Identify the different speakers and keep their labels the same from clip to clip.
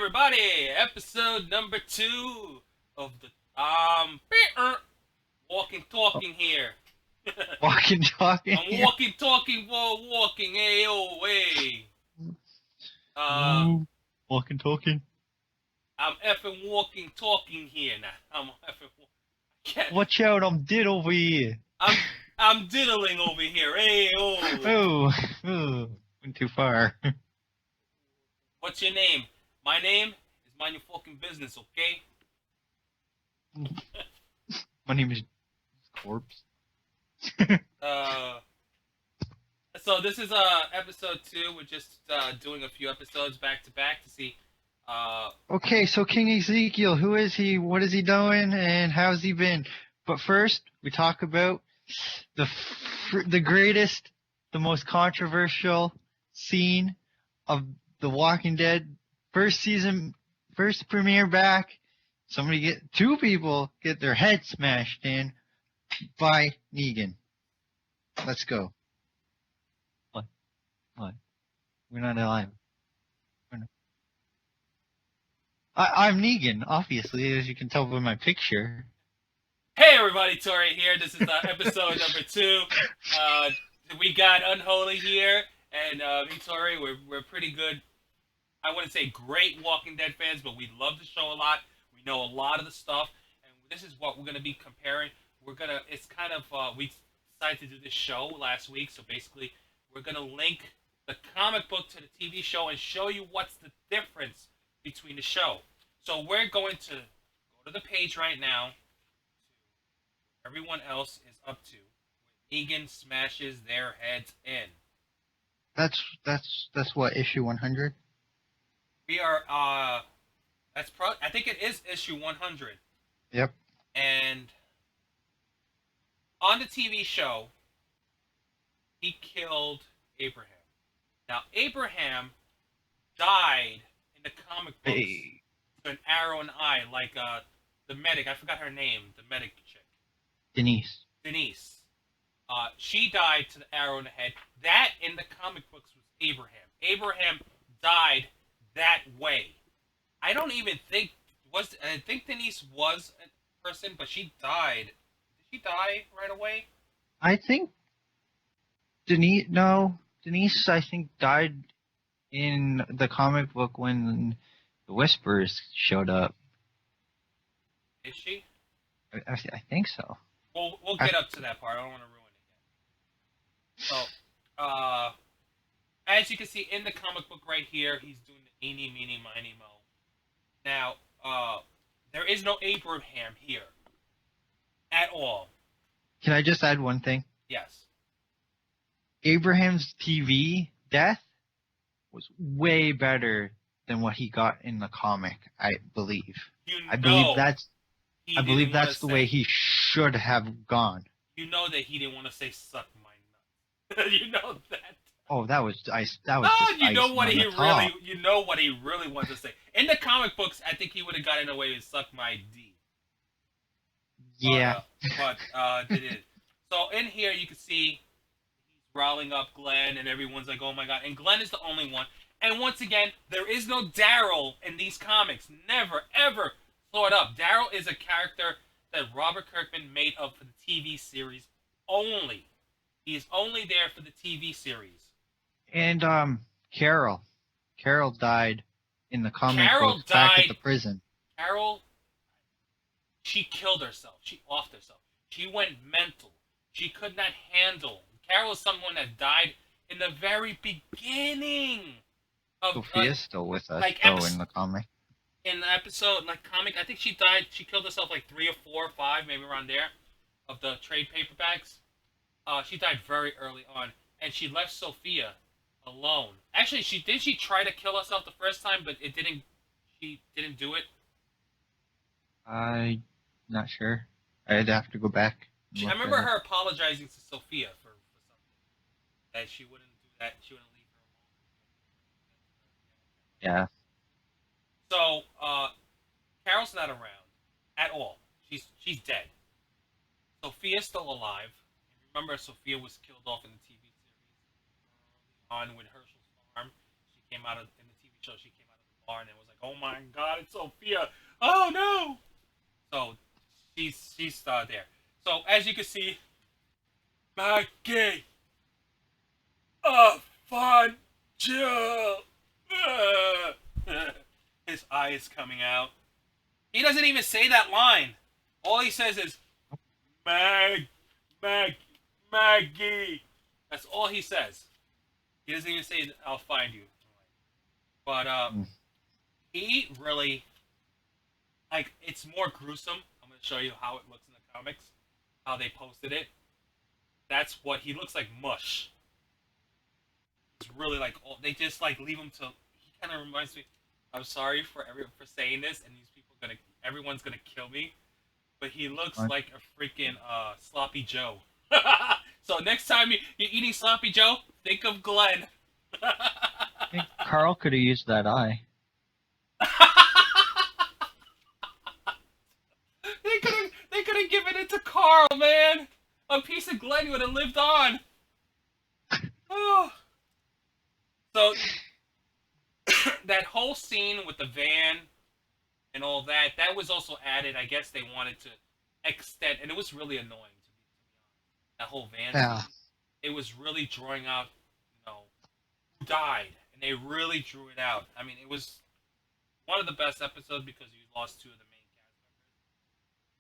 Speaker 1: everybody! Episode number 2 of the walking talking here.
Speaker 2: Walking, talking
Speaker 1: I'm
Speaker 2: here.
Speaker 1: walking talking while walking. Hey, oh, hey.
Speaker 2: Ooh, walking, talking.
Speaker 1: I'm effing walking talking here now. I'm effing. Can't,
Speaker 2: Watch out, I'm dead over here.
Speaker 1: I'm diddling over here. Hey, oh.
Speaker 2: Oh, went too far.
Speaker 1: What's your name? My name is mind your fucking business, okay?
Speaker 2: My name is Corpse.
Speaker 1: Uh. So this is episode 2. We're just doing a few episodes back to back to see.
Speaker 2: Okay, so King Ezekiel, who is he? What is he doing? And how's he been? But first, we talk about the greatest, the most controversial scene of The Walking Dead. First season, first premiere back. Two people get their heads smashed in by Negan. Let's go. What? We're not alive. I'm Negan, obviously, as you can tell by my picture.
Speaker 1: Hey everybody, Tori here. This is episode number 2. We got Unholy here, and me, Tori, we're pretty good. I wouldn't say great Walking Dead fans, but we love the show a lot. We know a lot of the stuff, and this is what we're gonna be comparing. It's kind of we decided to do this show last week, so basically we're gonna link the comic book to the TV show and show you what's the difference between the show. So we're going to go to the page right now. Everyone else is up to when Negan smashes their heads in.
Speaker 2: That's what, issue 100?
Speaker 1: We are I think it is issue 100.
Speaker 2: Yep.
Speaker 1: And on the TV show, he killed Abraham. Now Abraham died in the comic books with an arrow in the eye, like the medic. I forgot her name. The medic chick.
Speaker 2: Denise.
Speaker 1: She died to the arrow in the head. That in the comic books was Abraham. Abraham died that way. I don't even think I think Denise was a person, but she died. Did she die right away?
Speaker 2: I think Denise, I think died in the comic book when the Whisperers showed up.
Speaker 1: Is she?
Speaker 2: I think so.
Speaker 1: We'll get up to that part. I don't want to ruin it yet. So, as you can see in the comic book right here, he's doing the eeny, meeny, miny, mo. Now, there is no Abraham here. At all.
Speaker 2: Can I just add one thing?
Speaker 1: Yes.
Speaker 2: Abraham's TV death was way better than what he got in the comic, I believe. I believe that's the way he should have gone.
Speaker 1: You know that he didn't want to say "suck my nuts." You know that.
Speaker 2: Oh, that was ice. That was
Speaker 1: No,
Speaker 2: just
Speaker 1: you know
Speaker 2: ice
Speaker 1: what
Speaker 2: on
Speaker 1: he
Speaker 2: the top.
Speaker 1: you know what he really wanted to say. In the comic books, I think he would have gotten away with "suck my D."
Speaker 2: Yeah.
Speaker 1: But did it. So in here, you can see he's riling up Glenn, and everyone's like, "Oh my god!" And Glenn is the only one. And once again, there is no Daryl in these comics. Never, ever throw it up. Daryl is a character that Robert Kirkman made up for the TV series only. He is only there for the TV series.
Speaker 2: And Carol died in the comic books back at the prison.
Speaker 1: Carol, she killed herself. She offed herself. She went mental. She could not handle. Carol is someone that died in the very beginning of.
Speaker 2: Sophia's still with us,
Speaker 1: like
Speaker 2: though, in the comic.
Speaker 1: In the episode, like comic, I think she died. She killed herself like 3 or 4 or 5, maybe around there, of the trade paperbacks. She died very early on, and she left Sophia alone. Actually, she try to kill herself the first time, but it didn't. She didn't do it.
Speaker 2: I'm not sure. I'd have to go back.
Speaker 1: I remember her apologizing to Sophia for something. That she wouldn't do that. She wouldn't leave her alone.
Speaker 2: Yeah.
Speaker 1: So, Carol's not around at all. She's dead. Sophia's still alive. And remember, Sophia was killed off in the TV series early on with Herschel's farm. In the TV show. She came out of the barn and was like, "Oh my God, it's Sophia! Oh no!" So she's there. So as you can see, Maggie, fun Jill. His eye is coming out. He doesn't even say that line. All he says is Mag, Maggie. That's all he says. He doesn't even say, "I'll find you." But he really, like, it's more gruesome. I'm gonna show you how it looks in the comics, how they posted it. That's what he looks like, mush. It's really like they just like leave him to. He kind of reminds me. I'm sorry for saying this, and everyone's gonna kill me, but he looks
Speaker 2: What?
Speaker 1: like a freaking sloppy Joe. So next time you're eating sloppy Joe, think of Glenn.
Speaker 2: I think Carl could have used that eye.
Speaker 1: They could have given it to Carl, man. A piece of Glenn would have lived on. Oh. So that whole scene with the van and all that was also added. I guess they wanted to extend, and it was really annoying to me. That whole van
Speaker 2: Yeah.
Speaker 1: scene, it was really drawing out, who died, and they really drew it out. I mean, it was one of the best episodes because you lost two of the main cast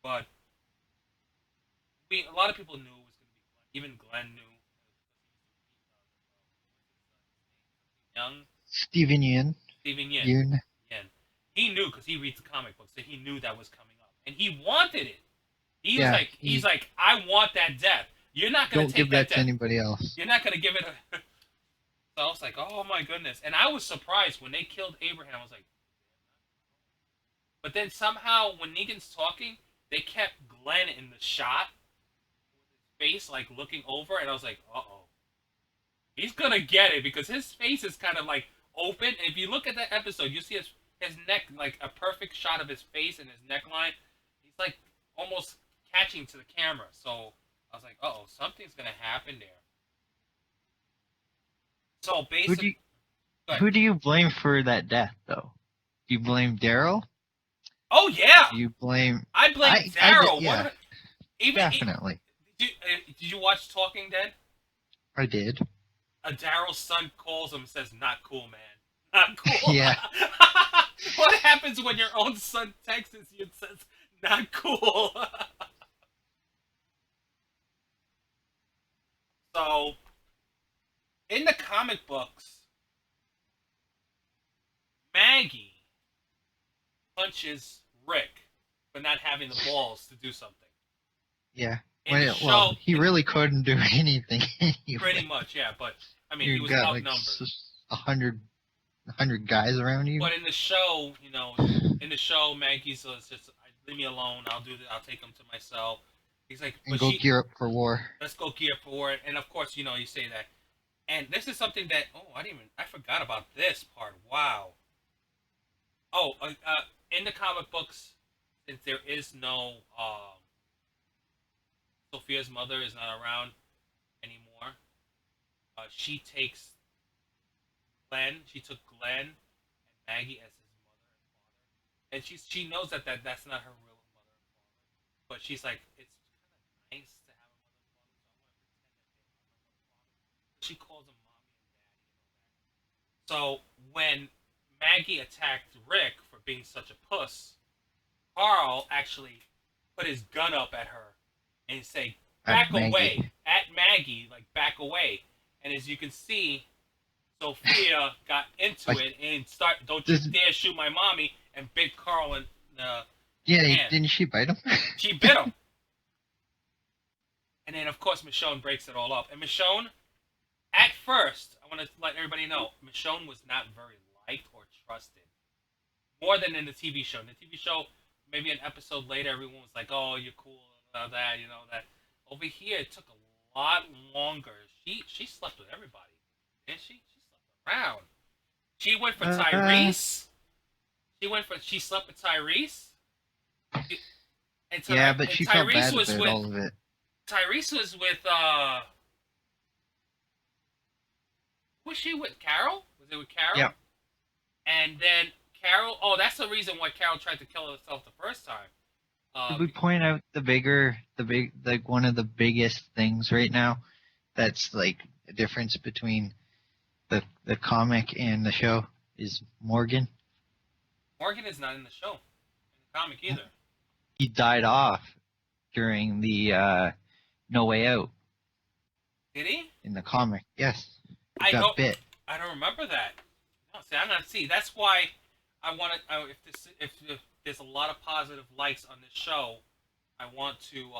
Speaker 1: members, but a lot of people knew it was going to be Glenn. Even Glenn knew. Young.
Speaker 2: Stephen Yin.
Speaker 1: Stephen Yin.
Speaker 2: Yoon.
Speaker 1: Yin. He knew because he reads the comic books, so he knew that was coming up, and he wanted it. He's like, I want that death. You're not gonna
Speaker 2: Don't
Speaker 1: take
Speaker 2: give that
Speaker 1: death.
Speaker 2: to anybody else.
Speaker 1: You're not gonna give it. So I was like, oh my goodness, and I was surprised when they killed Abraham. I was like, but then somehow when Negan's talking, they kept Glenn in the shot, with his face like looking over, and I was like, uh-oh. He's gonna get it because his face is kind of like open. And if you look at that episode, you see his neck, like a perfect shot of his face and his neckline. He's like almost catching to the camera. So I was like, uh-oh, something's gonna happen there. So basically,
Speaker 2: who do you blame for that death, though? Do you blame Daryl?
Speaker 1: Oh yeah,
Speaker 2: Do you blame?
Speaker 1: I blame Daryl.
Speaker 2: Yeah,
Speaker 1: Even
Speaker 2: definitely.
Speaker 1: Did you watch Talking Dead?
Speaker 2: I did.
Speaker 1: Daryl's son calls him and says, "Not cool, man. Not cool."
Speaker 2: Yeah.
Speaker 1: What happens when your own son texts you and says, "Not cool"? So, in the comic books, Maggie punches Rick for not having the balls to do something.
Speaker 2: Yeah.
Speaker 1: In the show,
Speaker 2: Well, he really couldn't do anything anyway.
Speaker 1: pretty much, yeah. But I mean, he
Speaker 2: You
Speaker 1: was
Speaker 2: got
Speaker 1: outnumbered.
Speaker 2: like 100 guys around you.
Speaker 1: But in the show, Maggie's just leave me alone. I'll do that. I'll take him to myself. He's like,
Speaker 2: And go gear up for war.
Speaker 1: Let's go gear up for war. And of course, you say that. And this is something that I forgot about this part. Wow. Oh, in the comic books, since there is no Sophia's mother is not around anymore. She takes Glenn. She took Glenn and Maggie as his mother and father, and she knows that that's not her real mother and father. But she's like, it's kind of nice to have a mother and father, so I want to pretend that they're my mother and father. She calls them mommy and daddy and all that. So when Maggie attacked Rick for being such a puss, Carl actually put his gun up at her and say, back away, at Maggie, like back away. And as you can see, Sophia got into it and don't you dare shoot my mommy, and bit Carl in the hand.
Speaker 2: Didn't she bite him?
Speaker 1: She bit him. And then, of course, Michonne breaks it all up. And Michonne, at first, I want to let everybody know, Michonne was not very liked or trusted. More than in the TV show. In the TV show, maybe an episode later, everyone was like, oh, you're cool, that. Over here, it took a lot longer. She slept with everybody. Didn't she? She slept around. She went for Tyrese. She slept with Tyrese.
Speaker 2: But she felt bad about all of it.
Speaker 1: Tyrese was with was she with Carol? Was it with Carol?
Speaker 2: Yeah.
Speaker 1: And then Carol. Oh, that's the reason why Carol tried to kill herself the first time.
Speaker 2: Did we point out like one of the biggest things right now that's like the difference between the comic and the show is Morgan.
Speaker 1: Morgan is not in the show, in the comic either.
Speaker 2: He died off during the No Way Out.
Speaker 1: Did he?
Speaker 2: In the comic, yes.
Speaker 1: I
Speaker 2: got bit.
Speaker 1: I don't remember that. No, see, I'm not see. That's why I want to. If there's a lot of positive likes on this show, I want to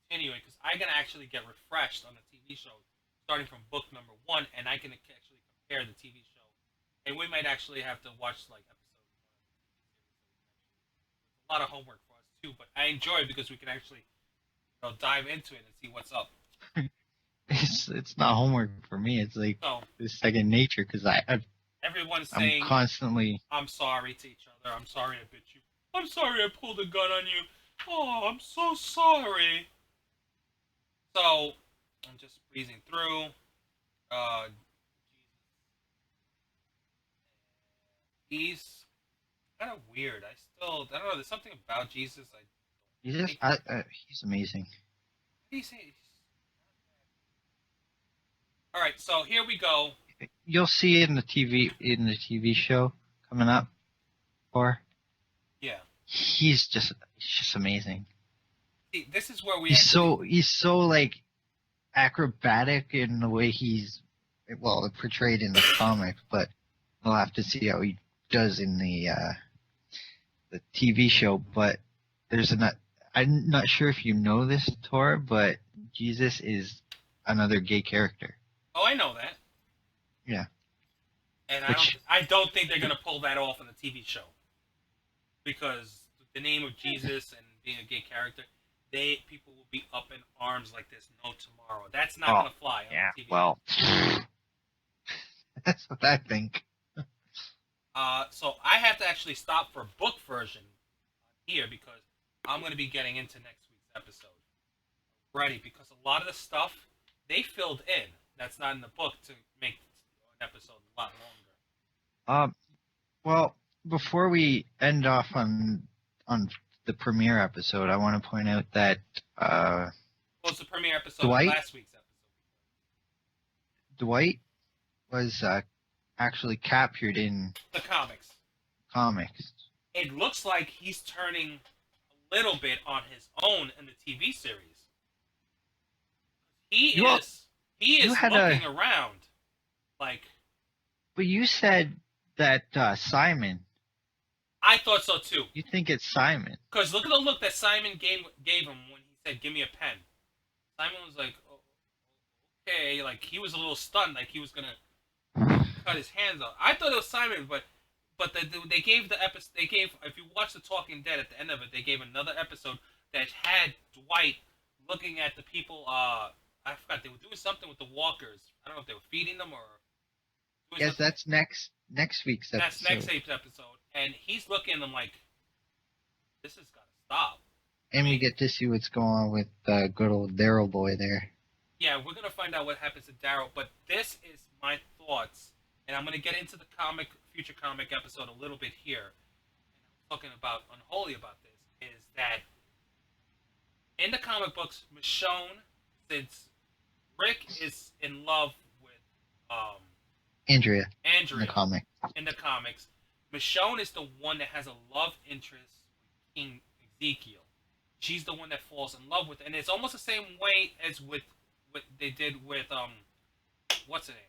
Speaker 1: continue it because I can actually get refreshed on the TV show starting from book number 1, and I can actually compare the TV show. And we might actually have to watch like episode 1. A lot of homework for us too, but I enjoy it because we can actually dive into it and see what's up.
Speaker 2: It's not homework for me. It's like it's second nature because
Speaker 1: everyone's
Speaker 2: I'm
Speaker 1: saying
Speaker 2: constantly.
Speaker 1: I'm sorry to each other. I'm sorry I bit you. I'm sorry I pulled a gun on you. Oh, I'm so sorry. So I'm just breezing through. He's kind of weird. I don't know. There's something about Jesus.
Speaker 2: He's amazing.
Speaker 1: He's all right. So here we go.
Speaker 2: You'll see it in the TV show coming up. Or
Speaker 1: yeah,
Speaker 2: he's just amazing.
Speaker 1: See, this is where
Speaker 2: he's so like acrobatic in the way he's portrayed in the comics, but we'll have to see how he does in the TV show. But I'm not sure if you know this, Tor, but Jesus is another gay character.
Speaker 1: Oh, I know that.
Speaker 2: Yeah.
Speaker 1: And I don't think they're gonna pull that off in the TV show because the name of Jesus and being a gay character, people will be up in arms like there's no tomorrow. That's not gonna fly on the TV.
Speaker 2: Well, that's what I think.
Speaker 1: So I have to actually stop for book version here because I'm going to be getting into next week's episode already because a lot of the stuff they filled in that's not in the book to make an episode a lot longer.
Speaker 2: Well, before we end off on the premiere episode, I want to point out that
Speaker 1: it's the premiere episode of last week's episode.
Speaker 2: Dwight was actually captured in
Speaker 1: the comics. It looks like he's turning a little bit on his own in the TV series. He is looking around like.
Speaker 2: But you said that Simon.
Speaker 1: I thought so too.
Speaker 2: You think it's Simon?
Speaker 1: Because look at the look that Simon gave him when he said, "Give me a pen." Simon was like, "Oh, okay," like he was a little stunned, like he was gonna cut his hands off. I thought it was Simon, but they gave the episode. They gave, if you watch The Talking Dead at the end of it, they gave another episode that had Dwight looking at the people. I forgot, they were doing something with the walkers. I don't know if they were feeding them or.
Speaker 2: Yes, that's next week's episode.
Speaker 1: That's next week's episode, and he's looking at them like, this has got to stop.
Speaker 2: And we get to see what's going on with good old Daryl boy there.
Speaker 1: Yeah, we're gonna find out what happens to Daryl, but this is my thoughts, and I'm gonna get into the future comic episode a little bit here. And I'm talking about Unholy about this is that in the comic books, Michonne, since Rick is in love with
Speaker 2: Andrea
Speaker 1: in the comics, Michonne is the one that has a love interest with King Ezekiel. She's the one that falls in love with, and it's almost the same way as with what they did with what's her name?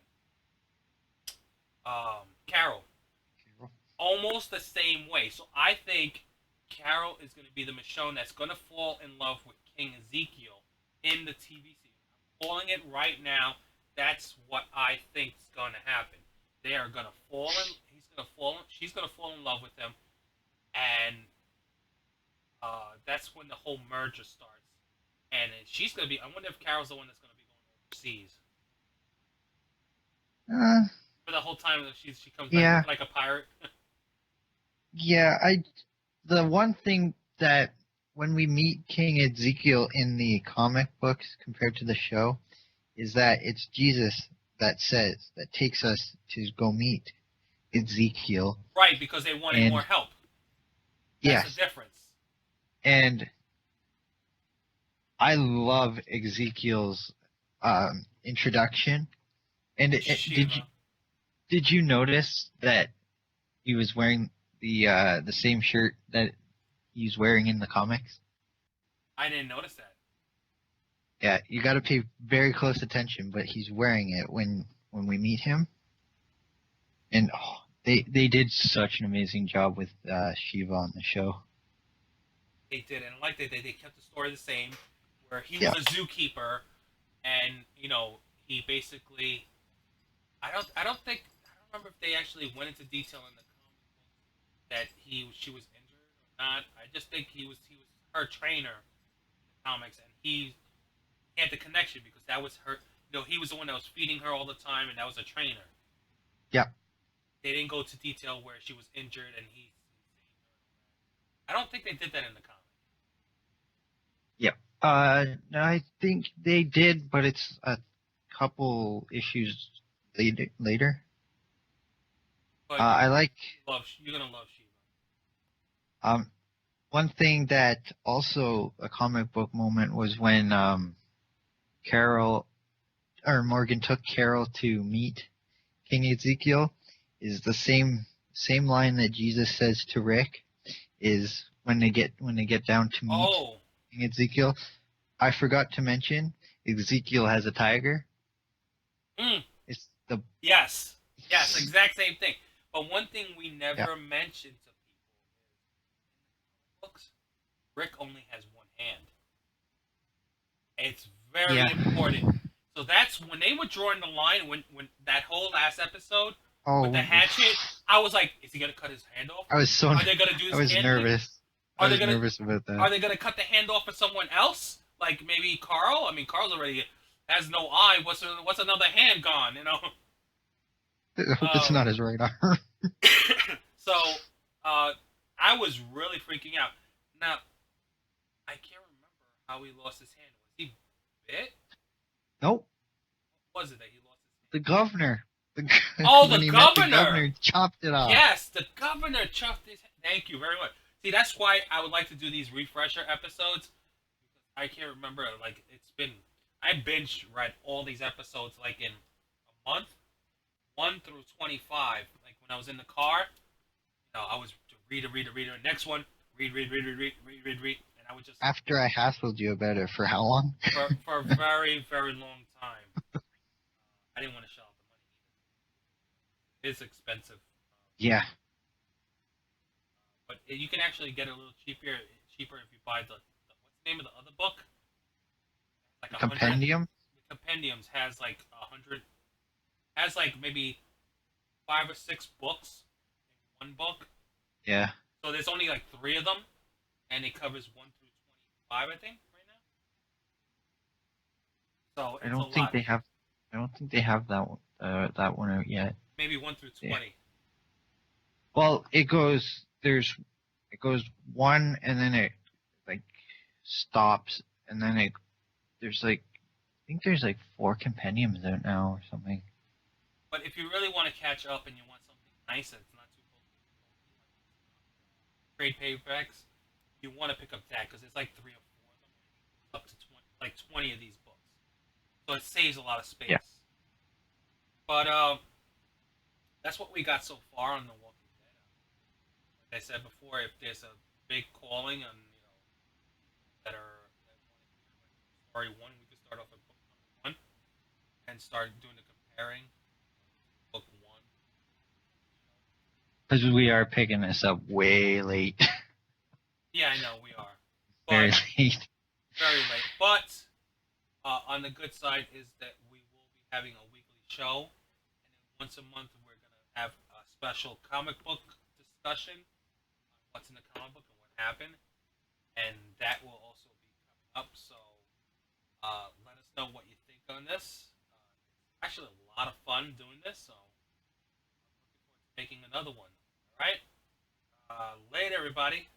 Speaker 1: Carol. Almost the same way. So I think Carol is going to be the Michonne that's going to fall in love with King Ezekiel in the TV series. I'm calling it right now. That's what I think is going to happen. They are going to fall in. She's going to fall in love with him, and that's when the whole merger starts. And she's going to be. I wonder if Carol's the one that's going to be going overseas. For the whole time that she comes back like a pirate.
Speaker 2: Yeah, the one thing that when we meet King Ezekiel in the comic books compared to the show is that it's Jesus that takes us to go meet Ezekiel.
Speaker 1: Right, because they wanted more
Speaker 2: And
Speaker 1: help. That's the
Speaker 2: yes,
Speaker 1: difference.
Speaker 2: and I love Ezekiel's introduction. And
Speaker 1: Shiva.
Speaker 2: did you notice that he was wearing the same shirt that he's wearing in the comics?
Speaker 1: I didn't notice that.
Speaker 2: Yeah, you got to pay very close attention, but he's wearing it when we meet him. And they did such an amazing job with Shiva on the show.
Speaker 1: They did, and I like that they kept the story the same, where he was
Speaker 2: Yeah,
Speaker 1: a zookeeper, and he basically, I don't remember if they actually went into detail in the comic book that she was injured or not. I just think he was her trainer in the comics, and he had the connection because that was her. He was the one that was feeding her all the time, and that was a trainer.
Speaker 2: yeah,
Speaker 1: They didn't go to detail where she was injured and he saved her. I don't think they did that in the comic.
Speaker 2: yeah. I think they did, but it's a couple issues later.
Speaker 1: But
Speaker 2: I like
Speaker 1: you're gonna love Shiva.
Speaker 2: um one thing that also a comic book moment was when Carol or Morgan took Carol to meet King Ezekiel. Is the same line that Jesus says to Rick is when they get down to meet
Speaker 1: Oh,
Speaker 2: King Ezekiel. I forgot to mention Ezekiel has a tiger.
Speaker 1: mm,
Speaker 2: It's the
Speaker 1: yes, exact same thing. But one thing we
Speaker 2: yeah
Speaker 1: never mention to people is books. Rick only has one hand. It's very
Speaker 2: yeah.
Speaker 1: important. So that's when they were drawing the line when that whole last episode with the
Speaker 2: Oh,
Speaker 1: hatchet. I was like, is he gonna cut his hand off?
Speaker 2: I was so
Speaker 1: Are they gonna do
Speaker 2: I
Speaker 1: this
Speaker 2: was
Speaker 1: hand thing?
Speaker 2: nervous. I
Speaker 1: Are they
Speaker 2: was
Speaker 1: gonna
Speaker 2: nervous about
Speaker 1: Are
Speaker 2: that.
Speaker 1: they gonna cut the hand off of someone else? Like maybe Carl? I mean, Carl's already has no eye. What's another hand gone?
Speaker 2: I hope it's
Speaker 1: Um,
Speaker 2: not his right arm.
Speaker 1: so I was really freaking out. Now I can't remember how he lost his hand. Was he bit?
Speaker 2: Nope.
Speaker 1: What was it that he lost his hand?
Speaker 2: The governor.
Speaker 1: Oh,
Speaker 2: When
Speaker 1: the
Speaker 2: he met the
Speaker 1: governor.
Speaker 2: governor, chopped it off.
Speaker 1: Yes, the governor chuffed his. Thank you very much. See, that's why I would like to do these refresher episodes. I can't remember. Like I binge read all these episodes like in a month, 1 through 25. Like when I was in the car, I was read, next one, read, and I would just
Speaker 2: After I hassled you about it for how long?
Speaker 1: for a very very long time. I didn't want to shell out the money either. It's expensive.
Speaker 2: Yeah.
Speaker 1: But you can actually get it a little cheaper if you buy what's the name of the other book? Like 100.
Speaker 2: Compendium?
Speaker 1: The compendiums has like maybe 5 or 6 books in one book.
Speaker 2: Yeah.
Speaker 1: So there's only like 3 of them, and it covers 1 through 25, I think, right now. So it's a lot.
Speaker 2: I don't think they have that one out yet.
Speaker 1: Maybe 1 through 20.
Speaker 2: Yeah. Well, it goes 1 and then it like stops and then there's like I think there's like 4 compendiums out now or something.
Speaker 1: But if you really want to catch up and you want something nice that's not too trade paperbacks, you want to pick up that because it's like 3 or 4 of them, up to 20 of these books. So it saves a lot of space.
Speaker 2: Yeah.
Speaker 1: But that's what we got so far on The Walking Dead. Like I said before, if there's a big calling on that want to hear story one, we could start off with book number 1 and start doing the comparing book 1.
Speaker 2: Because we are picking this up way late.
Speaker 1: Yeah, I know we are.
Speaker 2: Very late.
Speaker 1: Very late. But on the good side is that we will be having a weekly show, and then once a month we're gonna have a special comic book discussion on what's in the comic book and what happened, and that will also be coming up. So let us know what you think on this. It's actually a lot of fun doing this, so I'm looking forward to making another one. All right. Later, everybody.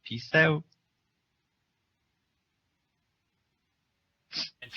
Speaker 2: Peace out.
Speaker 1: And